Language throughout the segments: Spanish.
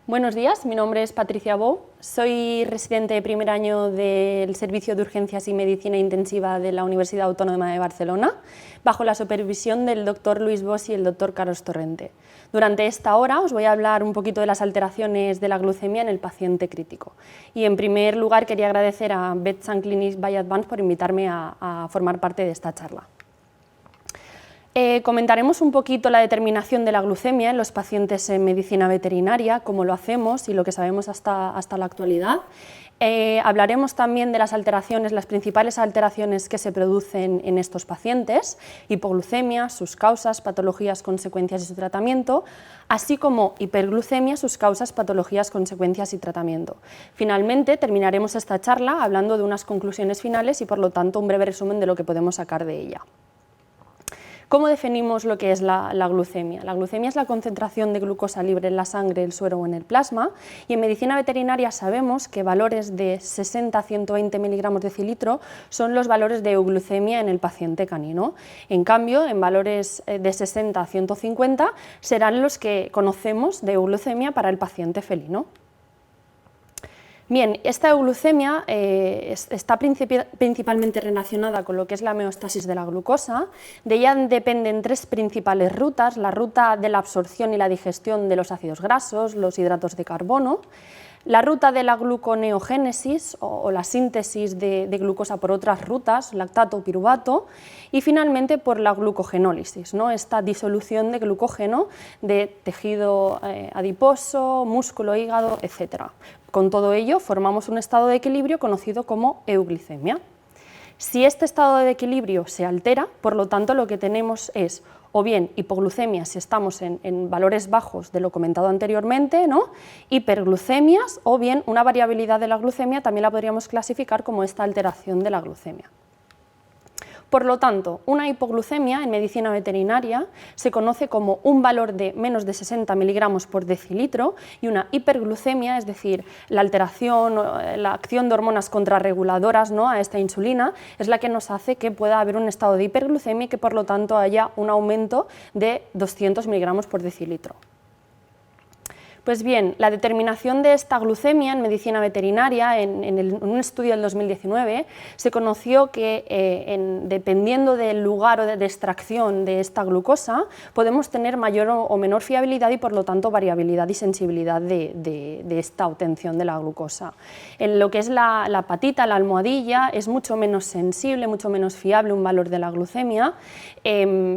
Buenos días, mi nombre es Patricia Bou, soy residente de primer año del Servicio de Urgencias y Medicina Intensiva de la Universidad Autónoma de Barcelona, bajo la supervisión del Dr. Luis Bosch y el Dr. Carlos Torrente. Durante esta hora os voy a hablar un poquito de las alteraciones de la glucemia en el paciente crítico. Y en primer lugar quería agradecer a Vets and Clinics by Advance por invitarme a formar parte de esta charla. Comentaremos un poquito la determinación de la glucemia en los pacientes en medicina veterinaria, cómo lo hacemos y lo que sabemos hasta la actualidad. Hablaremos también de las alteraciones, las principales alteraciones que se producen en estos pacientes, hipoglucemia, sus causas, patologías, consecuencias y su tratamiento, así como hiperglucemia, sus causas, patologías, consecuencias y tratamiento. Finalmente, terminaremos esta charla hablando de unas conclusiones finales y, por lo tanto, un breve resumen de lo que podemos sacar de ella. ¿Cómo definimos lo que es la glucemia? La glucemia es la concentración de glucosa libre en la sangre, el suero o en el plasma, y en medicina veterinaria sabemos que valores de 60 a 120 miligramos de decilitro son los valores de euglucemia en el paciente canino. En cambio, en valores de 60 a 150 serán los que conocemos de euglucemia para el paciente felino. Bien, esta euglucemia está principalmente relacionada con lo que es la homeostasis de la glucosa. De ella dependen tres principales rutas: la ruta de la absorción y la digestión de los ácidos grasos, los hidratos de carbono, la ruta de la gluconeogénesis o la síntesis de glucosa por otras rutas, lactato o piruvato, y finalmente por la glucogenólisis, ¿no? Esta disolución de glucógeno de tejido adiposo, músculo, hígado, etc. Con todo ello formamos un estado de equilibrio conocido como euglicemia. Si este estado de equilibrio se altera, por lo tanto lo que tenemos es o bien hipoglucemia si estamos en valores bajos de lo comentado anteriormente, ¿no? Hiperglucemias, o bien una variabilidad de la glucemia, también la podríamos clasificar como esta alteración de la glucemia. Por lo tanto, una hipoglucemia en medicina veterinaria se conoce como un valor de menos de 60 miligramos por decilitro, y una hiperglucemia, es decir, la alteración, la acción de hormonas contrarreguladoras, ¿no?, a esta insulina, es la que nos hace que pueda haber un estado de hiperglucemia y que por lo tanto haya un aumento de 200 miligramos por decilitro. Pues bien, la determinación de esta glucemia en medicina veterinaria, en un estudio del 2019, se conoció que dependiendo del lugar o de extracción de esta glucosa, podemos tener mayor o menor fiabilidad y, por lo tanto, variabilidad y sensibilidad de esta obtención de la glucosa. En lo que es la patita, la almohadilla, es mucho menos sensible, mucho menos fiable un valor de la glucemia,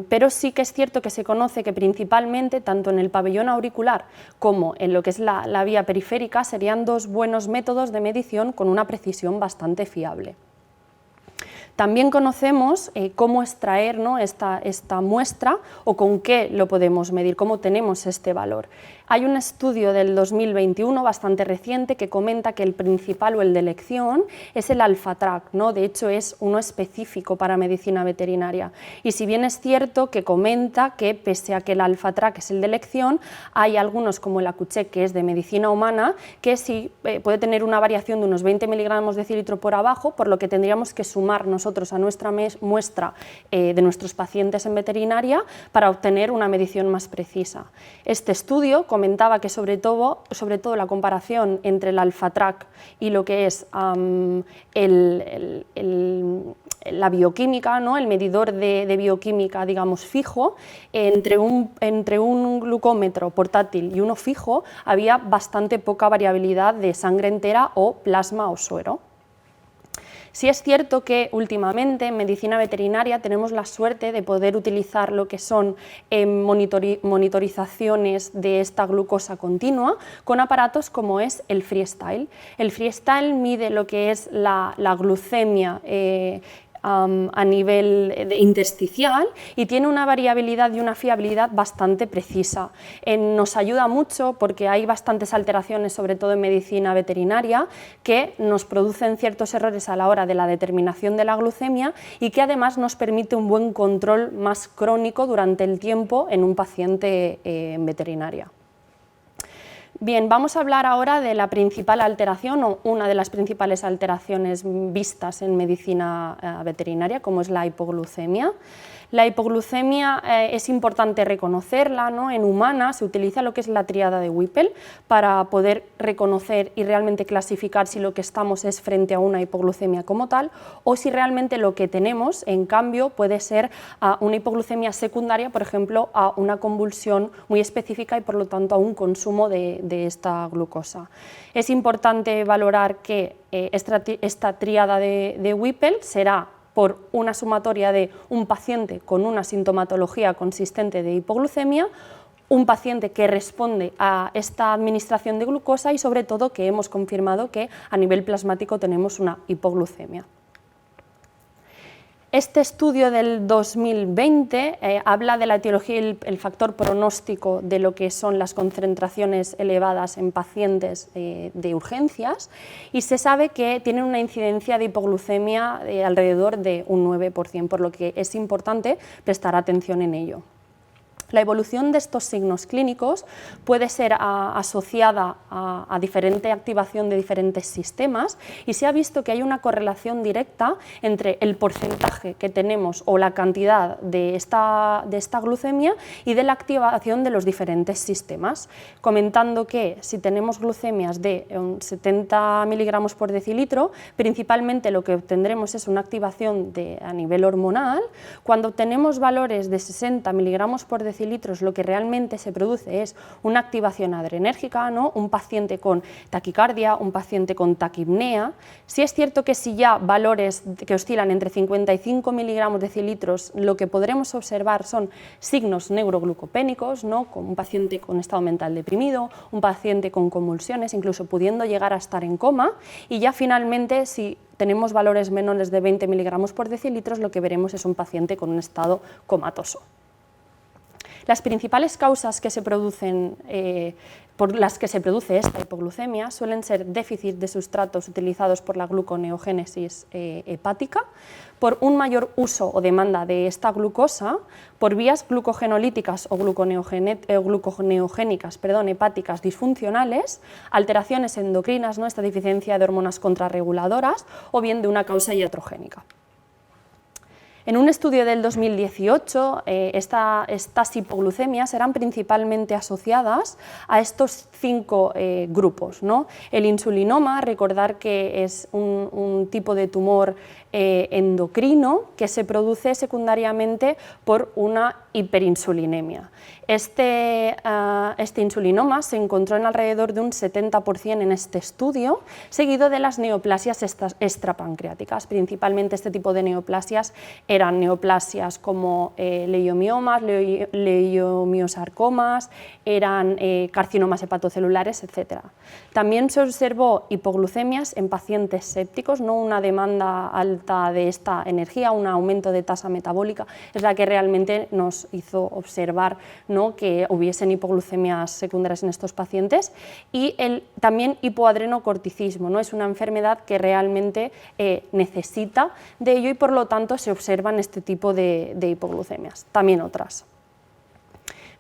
pero sí que es cierto que se conoce que principalmente, tanto en el pabellón auricular como en lo que es la vía periférica, serían dos buenos métodos de medición con una precisión bastante fiable. También conocemos cómo extraer, ¿no?, esta muestra, o con qué lo podemos medir, cómo tenemos este valor. Hay un estudio del 2021 bastante reciente que comenta que el principal o el de elección es el alfa-trac, ¿no? De hecho es uno específico para medicina veterinaria, y si bien es cierto que comenta que pese a que el alfa-trac es el de elección, hay algunos como el Accu-Chek, que es de medicina humana, que sí puede tener una variación de unos 20 miligramos de decilitro por abajo, por lo que tendríamos que sumar nosotros a nuestra muestra de nuestros pacientes en veterinaria para obtener una medición más precisa. Este estudio comentaba que sobre todo la comparación entre el alfa-trac y lo que es la bioquímica, ¿no?, el medidor de bioquímica, digamos, fijo, entre un glucómetro portátil y uno fijo había bastante poca variabilidad de sangre entera o plasma o suero. Sí es cierto que últimamente en medicina veterinaria tenemos la suerte de poder utilizar lo que son monitorizaciones de esta glucosa continua con aparatos como es el Freestyle. El Freestyle mide lo que es la glucemia a nivel intersticial y tiene una variabilidad y una fiabilidad bastante precisa. Nos ayuda mucho porque hay bastantes alteraciones, sobre todo en medicina veterinaria, que nos producen ciertos errores a la hora de la determinación de la glucemia y que además nos permite un buen control más crónico durante el tiempo en un paciente en veterinaria. Bien, vamos a hablar ahora de la principal alteración o una de las principales alteraciones vistas en medicina veterinaria, como es la hipoglucemia. La hipoglucemia es importante reconocerla, ¿no? En humanas se utiliza lo que es la tríada de Whipple para poder reconocer y realmente clasificar si lo que estamos es frente a una hipoglucemia como tal o si realmente lo que tenemos, en cambio, puede ser una hipoglucemia secundaria, por ejemplo, a una convulsión muy específica y por lo tanto a un consumo de esta glucosa. Es importante valorar que esta tríada de Whipple será por una sumatoria de un paciente con una sintomatología consistente de hipoglucemia, un paciente que responde a esta administración de glucosa y sobre todo que hemos confirmado que a nivel plasmático tenemos una hipoglucemia. Este estudio del 2020 habla de la etiología y el factor pronóstico de lo que son las concentraciones elevadas en pacientes de urgencias y se sabe que tienen una incidencia de hipoglucemia de alrededor de un 9%, por lo que es importante prestar atención en ello. La evolución de estos signos clínicos puede ser asociada a diferente activación de diferentes sistemas y se ha visto que hay una correlación directa entre el porcentaje que tenemos o la cantidad de esta glucemia y de la activación de los diferentes sistemas, comentando que si tenemos glucemias de 70 miligramos por decilitro, principalmente lo que obtendremos es una activación a nivel hormonal. Cuando obtenemos valores de 60 miligramos por decilitro, lo que realmente se produce es una activación adrenérgica, ¿no? Un paciente con taquicardia, un paciente con taquipnea. Sí es cierto que si ya valores que oscilan entre 55 miligramos decilitros, lo que podremos observar son signos neuroglucopénicos, ¿no? Con un paciente con estado mental deprimido, un paciente con convulsiones, incluso pudiendo llegar a estar en coma, y ya finalmente si tenemos valores menores de 20 miligramos por decilitros, lo que veremos es un paciente con un estado comatoso. Las principales causas que se producen, por las que se produce esta hipoglucemia suelen ser déficit de sustratos utilizados por la gluconeogénesis hepática, por un mayor uso o demanda de esta glucosa, por vías glucogenolíticas o gluconeogénicas hepáticas disfuncionales, alteraciones endocrinas, ¿no? Esta deficiencia de hormonas contrarreguladoras, o bien de una causa iatrogénica. En un estudio del 2018, estas hipoglucemias eran principalmente asociadas a estos 5 grupos, ¿no? El insulinoma, recordar que es un tipo de tumor endocrino que se produce secundariamente por una hiperinsulinemia. Este insulinoma se encontró en alrededor de un 70% en este estudio, seguido de las neoplasias extrapancreáticas. Principalmente este tipo de neoplasias eran neoplasias como leiomiomas, leiomiosarcomas, eran carcinomas hepatocelulares, etc. También se observó hipoglucemias en pacientes sépticos, no una demanda alta de esta energía, un aumento de tasa metabólica, es la que realmente nos hizo observar, ¿no?, que hubiesen hipoglucemias secundarias en estos pacientes, y también hipoadrenocorticismo, ¿no? Es una enfermedad que realmente necesita de ello y por lo tanto se observan este tipo de hipoglucemias, también otras.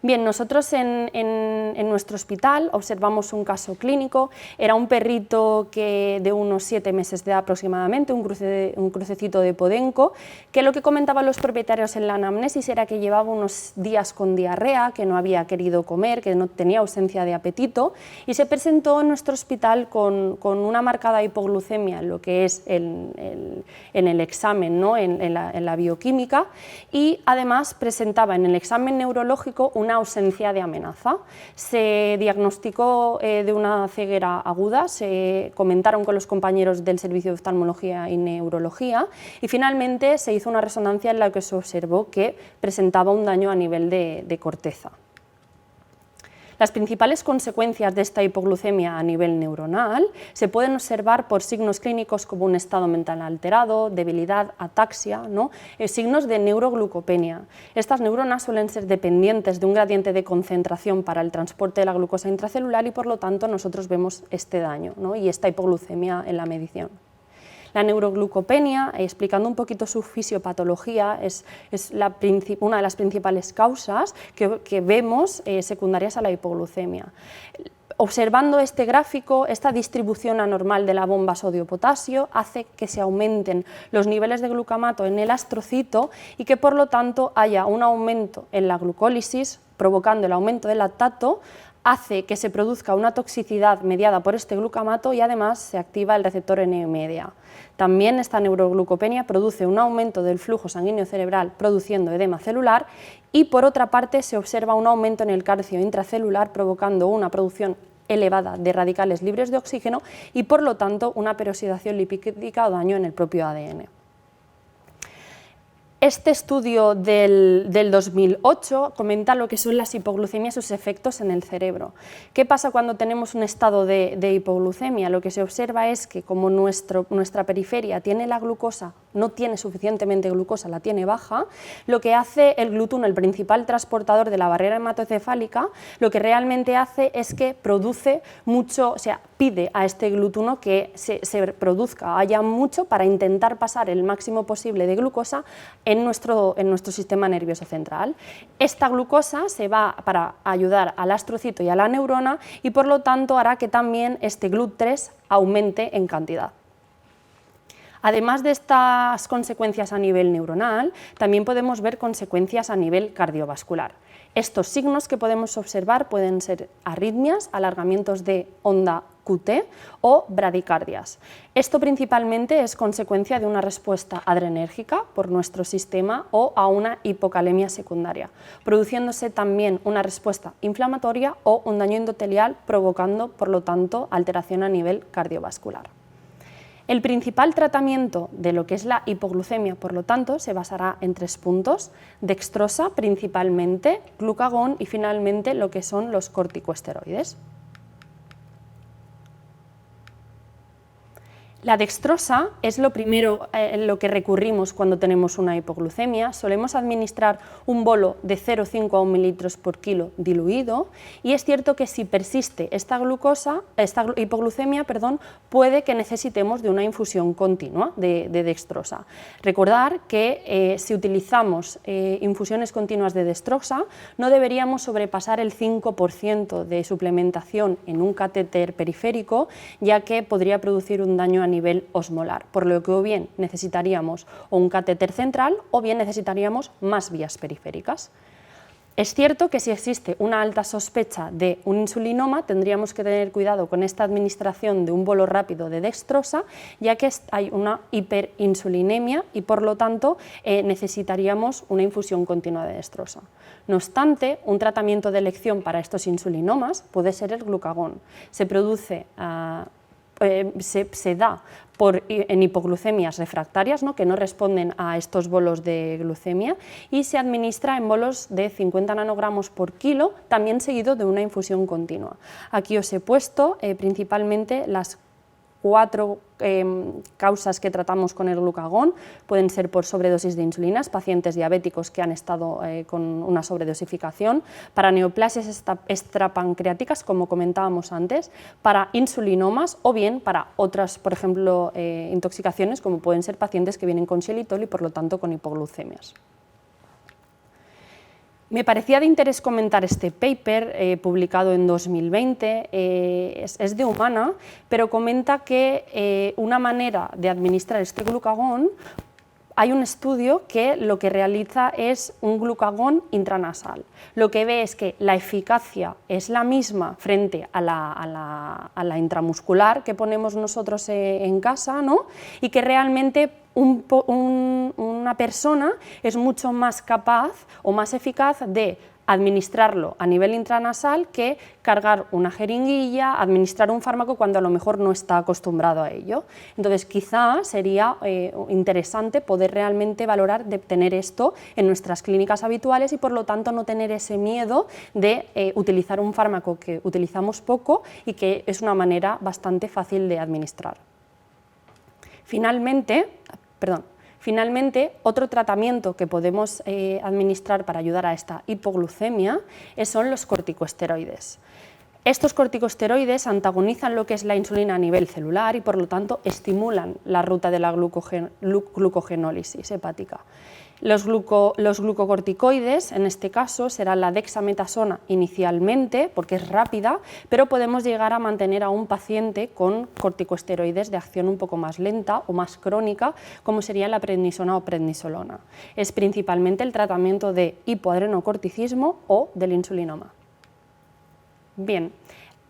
Bien, nosotros en nuestro hospital observamos un caso clínico. Era un perrito de unos 7 meses de edad aproximadamente, un crucecito de podenco, que lo que comentaban los propietarios en la anamnesis era que llevaba unos días con diarrea, que no había querido comer, que no tenía ausencia de apetito, y se presentó en nuestro hospital con una marcada hipoglucemia en lo que es en el examen, ¿no?, en la bioquímica, y además presentaba en el examen neurológico una ausencia de amenaza. Se diagnosticó de una ceguera aguda, se comentaron con los compañeros del servicio de oftalmología y neurología y finalmente se hizo una resonancia en la que se observó que presentaba un daño a nivel de corteza. Las principales consecuencias de esta hipoglucemia a nivel neuronal se pueden observar por signos clínicos como un estado mental alterado, debilidad, ataxia, ¿no?, signos de neuroglucopenia. Estas neuronas suelen ser dependientes de un gradiente de concentración para el transporte de la glucosa intracelular y por lo tanto nosotros vemos este daño, ¿no?, y esta hipoglucemia en la medición. La neuroglucopenia, explicando un poquito su fisiopatología, es una de las principales causas que vemos secundarias a la hipoglucemia. Observando este gráfico, esta distribución anormal de la bomba sodio-potasio hace que se aumenten los niveles de glucamato en el astrocito y que por lo tanto haya un aumento en la glucólisis, provocando el aumento del lactato, hace que se produzca una toxicidad mediada por este glucamato y además se activa el receptor NMDA. También esta neuroglucopenia produce un aumento del flujo sanguíneo cerebral produciendo edema celular y por otra parte se observa un aumento en el calcio intracelular provocando una producción elevada de radicales libres de oxígeno y por lo tanto una peroxidación lipídica o daño en el propio ADN. Este estudio del 2008 comenta lo que son las hipoglucemias y sus efectos en el cerebro. ¿Qué pasa cuando tenemos un estado de hipoglucemia? Lo que se observa es que como nuestra periferia tiene la glucosa, no tiene suficientemente glucosa, la tiene baja, lo que hace el glútuno, el principal transportador de la barrera hematoencefálica, lo que realmente hace es que produce mucho, o sea, pide a este glútuno que se produzca, haya mucho para intentar pasar el máximo posible de glucosa en nuestro sistema nervioso central. Esta glucosa se va para ayudar al astrocito y a la neurona y por lo tanto hará que también este GLUT3 aumente en cantidad. Además de estas consecuencias a nivel neuronal, también podemos ver consecuencias a nivel cardiovascular. Estos signos que podemos observar pueden ser arritmias, alargamientos de onda QT o bradicardias. Esto principalmente es consecuencia de una respuesta adrenérgica por nuestro sistema o a una hipocalemia secundaria, produciéndose también una respuesta inflamatoria o un daño endotelial provocando, por lo tanto, alteración a nivel cardiovascular. El principal tratamiento de lo que es la hipoglucemia, por lo tanto, se basará en 3 puntos: dextrosa principalmente, glucagón y finalmente lo que son los corticosteroides. La dextrosa es lo primero en lo que recurrimos cuando tenemos una hipoglucemia. Solemos administrar un bolo de 0,5 a 1 mililitros por kilo diluido y es cierto que si persiste esta hipoglucemia, puede que necesitemos de una infusión continua de dextrosa. Recordar que si utilizamos infusiones continuas de dextrosa no deberíamos sobrepasar el 5% de suplementación en un catéter periférico, ya que podría producir un daño a nivel osmolar, por lo que o bien necesitaríamos un catéter central o bien necesitaríamos más vías periféricas. Es cierto que si existe una alta sospecha de un insulinoma tendríamos que tener cuidado con esta administración de un bolo rápido de dextrosa, ya que hay una hiperinsulinemia y por lo tanto necesitaríamos una infusión continua de dextrosa. No obstante, un tratamiento de elección para estos insulinomas puede ser el glucagón. Se da en hipoglucemias refractarias, que no responden a estos bolos de glucemia, y se administra en bolos de 50 nanogramos por kilo, también seguido de una infusión continua. Aquí os he puesto principalmente las 4 causas que tratamos con el glucagón. Pueden ser por sobredosis de insulinas, pacientes diabéticos que han estado con una sobredosificación, para neoplasias extrapancreáticas, como comentábamos antes, para insulinomas o bien para otras, por ejemplo, intoxicaciones, como pueden ser pacientes que vienen con xilitol y por lo tanto con hipoglucemias. Me parecía de interés comentar este paper publicado en 2020, es de Humana, pero comenta que una manera de administrar este glucagón, hay un estudio que lo que realiza es un glucagón intranasal. Lo que ve es que la eficacia es la misma frente a la intramuscular que ponemos nosotros en casa, y que realmente una persona es mucho más capaz o más eficaz de administrarlo a nivel intranasal que cargar una jeringuilla, administrar un fármaco cuando a lo mejor no está acostumbrado a ello. Entonces quizá sería interesante poder realmente valorar de tener esto en nuestras clínicas habituales y por lo tanto no tener ese miedo de utilizar un fármaco que utilizamos poco y que es una manera bastante fácil de administrar. Finalmente, otro tratamiento que podemos administrar para ayudar a esta hipoglucemia son los corticosteroides. Estos corticosteroides antagonizan lo que es la insulina a nivel celular y por lo tanto estimulan la ruta de la glucogenólisis hepática. Los glucocorticoides, en este caso, será la dexametasona inicialmente, porque es rápida, pero podemos llegar a mantener a un paciente con corticosteroides de acción un poco más lenta o más crónica, como sería la prednisona o prednisolona. Es principalmente el tratamiento de hipoadrenocorticismo o del insulinoma. Bien.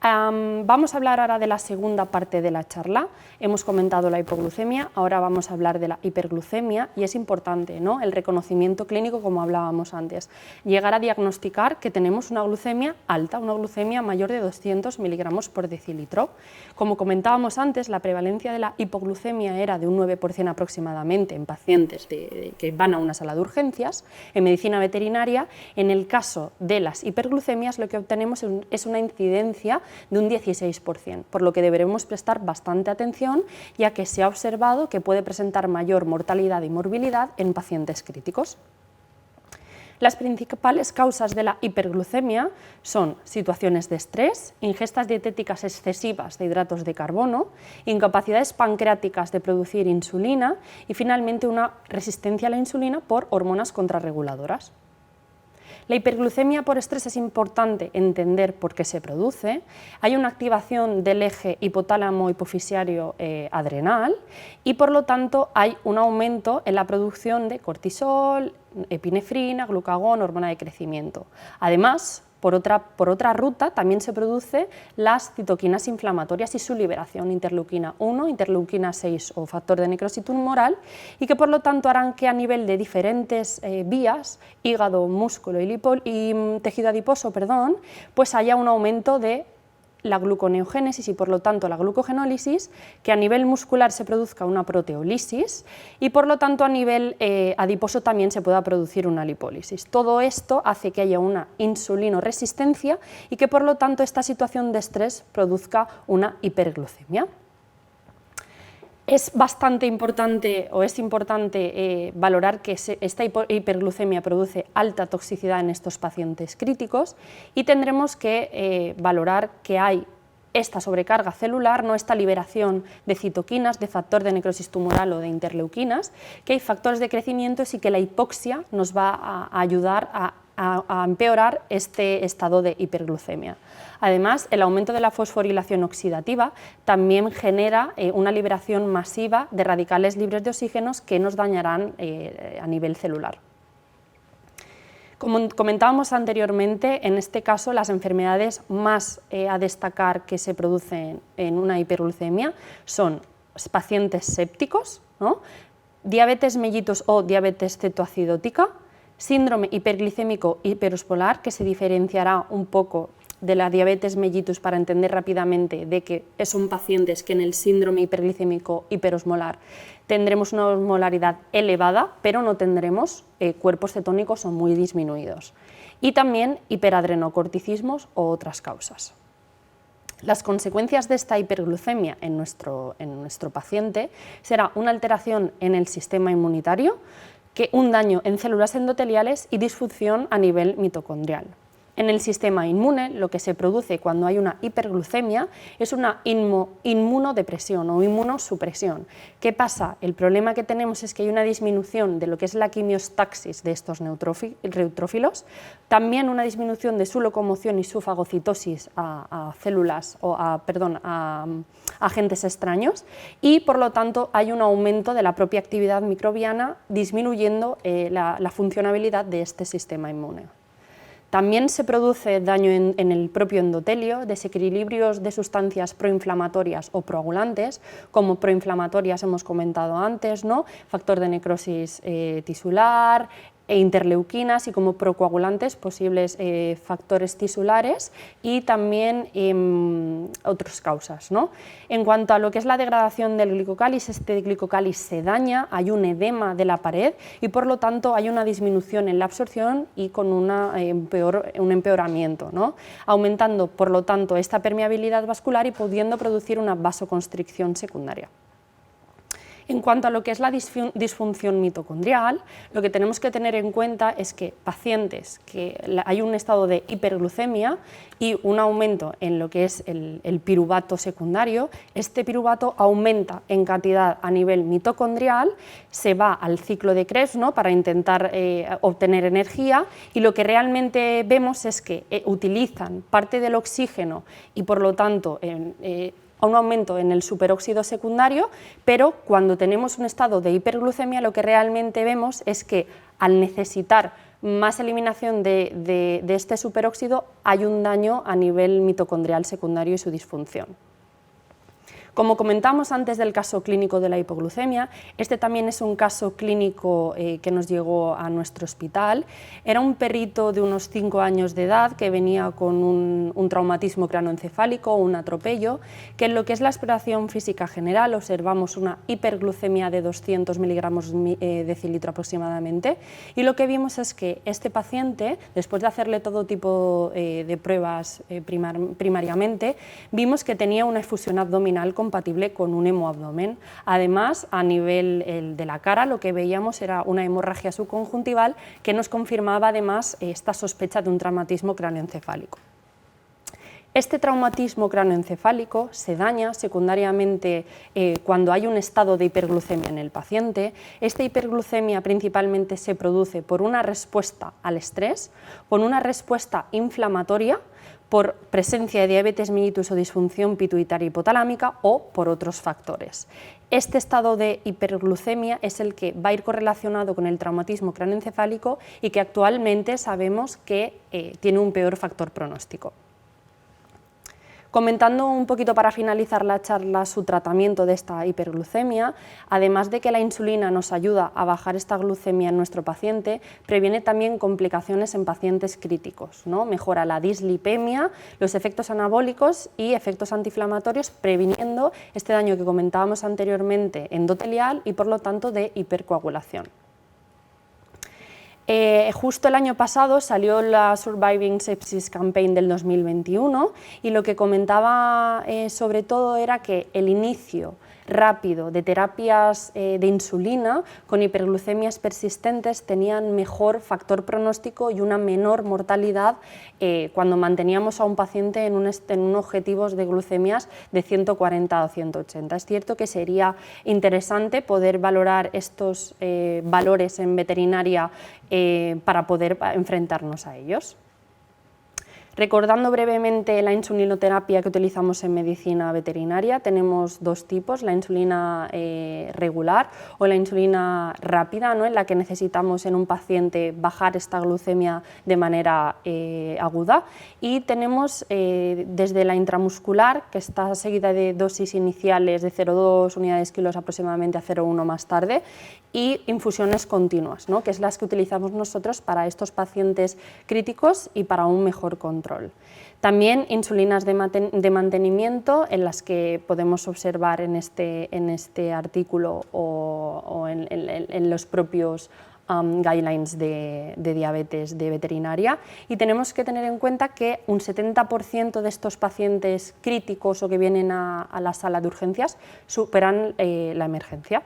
Vamos a hablar ahora de la segunda parte de la charla. Hemos comentado la hipoglucemia, ahora vamos a hablar de la hiperglucemia y es importante, ¿no?, el reconocimiento clínico, como hablábamos antes, llegar a diagnosticar que tenemos una glucemia alta, una glucemia mayor de 200 miligramos por decilitro. Como comentábamos antes, la prevalencia de la hipoglucemia era de un 9% aproximadamente en pacientes que van a una sala de urgencias. En medicina veterinaria, en el caso de las hiperglucemias, lo que obtenemos es una incidencia de un 16%, por lo que deberemos prestar bastante atención, ya que se ha observado que puede presentar mayor mortalidad y morbilidad en pacientes críticos. Las principales causas de la hiperglucemia son situaciones de estrés, ingestas dietéticas excesivas de hidratos de carbono, incapacidades pancreáticas de producir insulina y finalmente una resistencia a la insulina por hormonas contrarreguladoras. La hiperglucemia por estrés es importante entender por qué se produce. Hay una activación del eje hipotálamo-hipofisiario adrenal y por lo tanto hay un aumento en la producción de cortisol, epinefrina, glucagón, hormona de crecimiento. Además, por otra ruta también se producen las citoquinas inflamatorias y su liberación, interleuquina 1, interleuquina 6 o factor de necrosis tumoral, y que por lo tanto harán que a nivel de diferentes vías, hígado, músculo y tejido adiposo, pues haya un aumento de la gluconeogénesis y por lo tanto la glucogenólisis, que a nivel muscular se produzca una proteólisis y por lo tanto a nivel adiposo también se pueda producir una lipólisis. Todo esto hace que haya una insulinoresistencia y que por lo tanto esta situación de estrés produzca una hiperglucemia. Es bastante importante o es importante valorar que esta hiperglucemia produce alta toxicidad en estos pacientes críticos y tendremos que valorar que hay esta sobrecarga celular, no esta liberación de citoquinas, de factor de necrosis tumoral o de interleuquinas, que hay factores de crecimiento y que la hipoxia nos va a ayudar a empeorar este estado de hiperglucemia. Además, el aumento de la fosforilación oxidativa también genera una liberación masiva de radicales libres de oxígenos que nos dañarán a nivel celular. Como comentábamos anteriormente, en este caso las enfermedades más a destacar que se producen en una hiperglucemia son pacientes sépticos, ¿no?, diabetes mellitus o diabetes cetoacidótica, síndrome hiperglicémico hiperosmolar, que se diferenciará un poco de la diabetes mellitus para entender rápidamente de que son pacientes que en el síndrome hiperglicémico hiperosmolar tendremos una osmolaridad elevada, pero no tendremos cuerpos cetónicos o muy disminuidos. Y también hiperadrenocorticismos o otras causas. Las consecuencias de esta hiperglucemia en nuestro paciente será una alteración en el sistema inmunitario, un daño en células endoteliales y disfunción a nivel mitocondrial. En el sistema inmune, lo que se produce cuando hay una hiperglucemia es una inmunodepresión o inmunosupresión. ¿Qué pasa? El problema que tenemos es que hay una disminución de lo que es la quimiostaxis de estos neutrófilos, también una disminución de su locomoción y su fagocitosis a células o a agentes extraños y por lo tanto hay un aumento de la propia actividad microbiana disminuyendo la funcionabilidad de este sistema inmune. También se produce daño en el propio endotelio, desequilibrios de sustancias proinflamatorias o proagulantes, como proinflamatorias hemos comentado antes, ¿no?, factor de necrosis tisular, e interleuquinas, y como procoagulantes posibles factores tisulares y también otras causas, ¿no? En cuanto a lo que es la degradación del glicocális, este glicocális se daña, hay un edema de la pared y por lo tanto hay una disminución en la absorción y con un empeoramiento, ¿no?, aumentando por lo tanto esta permeabilidad vascular y pudiendo producir una vasoconstricción secundaria. En cuanto a lo que es la disfunción mitocondrial, lo que tenemos que tener en cuenta es que pacientes que hay un estado de hiperglucemia y un aumento en lo que es el piruvato secundario, este piruvato aumenta en cantidad a nivel mitocondrial, se va al ciclo de Krebs, ¿no?, para intentar obtener energía, y lo que realmente vemos es que utilizan parte del oxígeno y por lo tanto a un aumento en el superóxido secundario, pero cuando tenemos un estado de hiperglucemia lo que realmente vemos es que al necesitar más eliminación de este superóxido hay un daño a nivel mitocondrial secundario y su disfunción. Como comentamos antes del caso clínico de la hipoglucemia, este también es un caso clínico que nos llegó a nuestro hospital. Era un perrito de unos 5 años de edad que venía con un traumatismo craneoencefálico, un atropello, que en lo que es la exploración física general observamos una hiperglucemia de 200 miligramos decilitro aproximadamente, y lo que vimos es que este paciente, después de hacerle todo tipo de pruebas primariamente, vimos que tenía una efusión abdominal compatible con un hemoabdomen. Además, a nivel de la cara, lo que veíamos era una hemorragia subconjuntival que nos confirmaba además esta sospecha de un traumatismo craneoencefálico. Este traumatismo craneoencefálico se daña secundariamente cuando hay un estado de hiperglucemia en el paciente. Esta hiperglucemia principalmente se produce por una respuesta al estrés, por una respuesta inflamatoria, por presencia de diabetes mellitus o disfunción pituitaria hipotalámica o por otros factores. Este estado de hiperglucemia es el que va a ir correlacionado con el traumatismo craneoencefálico y que actualmente sabemos que tiene un peor factor pronóstico. Comentando un poquito para finalizar la charla su tratamiento de esta hiperglucemia, además de que la insulina nos ayuda a bajar esta glucemia en nuestro paciente, previene también complicaciones en pacientes críticos, ¿no? Mejora la dislipemia, los efectos anabólicos y efectos antiinflamatorios, previniendo este daño que comentábamos anteriormente endotelial y por lo tanto de hipercoagulación. Justo el año pasado salió la Surviving Sepsis Campaign del 2021 y lo que comentaba sobre todo era que el inicio rápido de terapias de insulina con hiperglucemias persistentes tenían mejor factor pronóstico y una menor mortalidad cuando manteníamos a un paciente en un objetivos de glucemias de 140 o 180. Es cierto que sería interesante poder valorar estos valores en veterinaria para poder enfrentarnos a ellos. Recordando brevemente la insulinoterapia que utilizamos en medicina veterinaria, tenemos dos tipos, la insulina regular o la insulina rápida, ¿no?, en la que necesitamos en un paciente bajar esta glucemia de manera aguda, y tenemos desde la intramuscular, que está seguida de dosis iniciales de 0,2 unidades kilos aproximadamente a 0,1 más tarde, y infusiones continuas, ¿no?, que es las que utilizamos nosotros para estos pacientes críticos y para un mejor control. También insulinas de mantenimiento, en las que podemos observar en este artículo o en los propios guidelines de diabetes de veterinaria, y tenemos que tener en cuenta que un 70% de estos pacientes críticos o que vienen a la sala de urgencias superan la emergencia.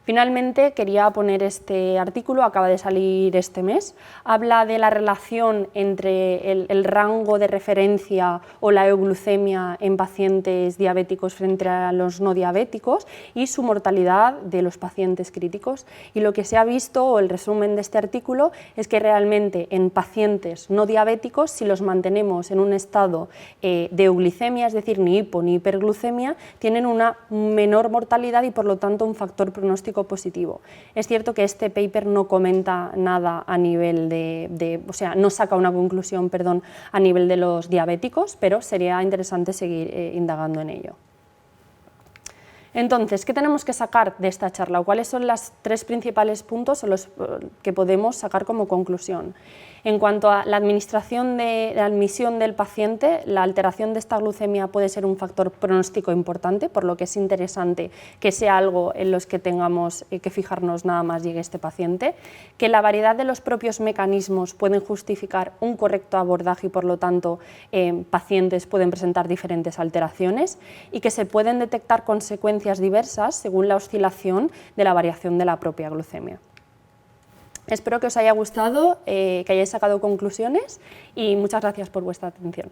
Finalmente, quería poner este artículo, acaba de salir este mes, habla de la relación entre el rango de referencia o la euglucemia en pacientes diabéticos frente a los no diabéticos y su mortalidad de los pacientes críticos. Y lo que se ha visto, o el resumen de este artículo, es que realmente en pacientes no diabéticos, si los mantenemos en un estado de euglicemia, es decir, ni hipo ni hiperglucemia, tienen una menor mortalidad y por lo tanto un factor pronóstico positivo. Es cierto que este paper no comenta nada a nivel o sea, no saca una conclusión, perdón, a nivel de los diabéticos, pero sería interesante seguir indagando en ello. Entonces, ¿qué tenemos que sacar de esta charla? ¿Cuáles son los 3 principales puntos que podemos sacar como conclusión? En cuanto a la administración de la admisión del paciente, la alteración de esta glucemia puede ser un factor pronóstico importante, por lo que es interesante que sea algo en los que tengamos que fijarnos nada más llegue este paciente, que la variedad de los propios mecanismos pueden justificar un correcto abordaje y por lo tanto pacientes pueden presentar diferentes alteraciones y que se pueden detectar consecuencias consecuencias diversas según la oscilación de la variación de la propia glucemia. Espero que os haya gustado, que hayáis sacado conclusiones y muchas gracias por vuestra atención.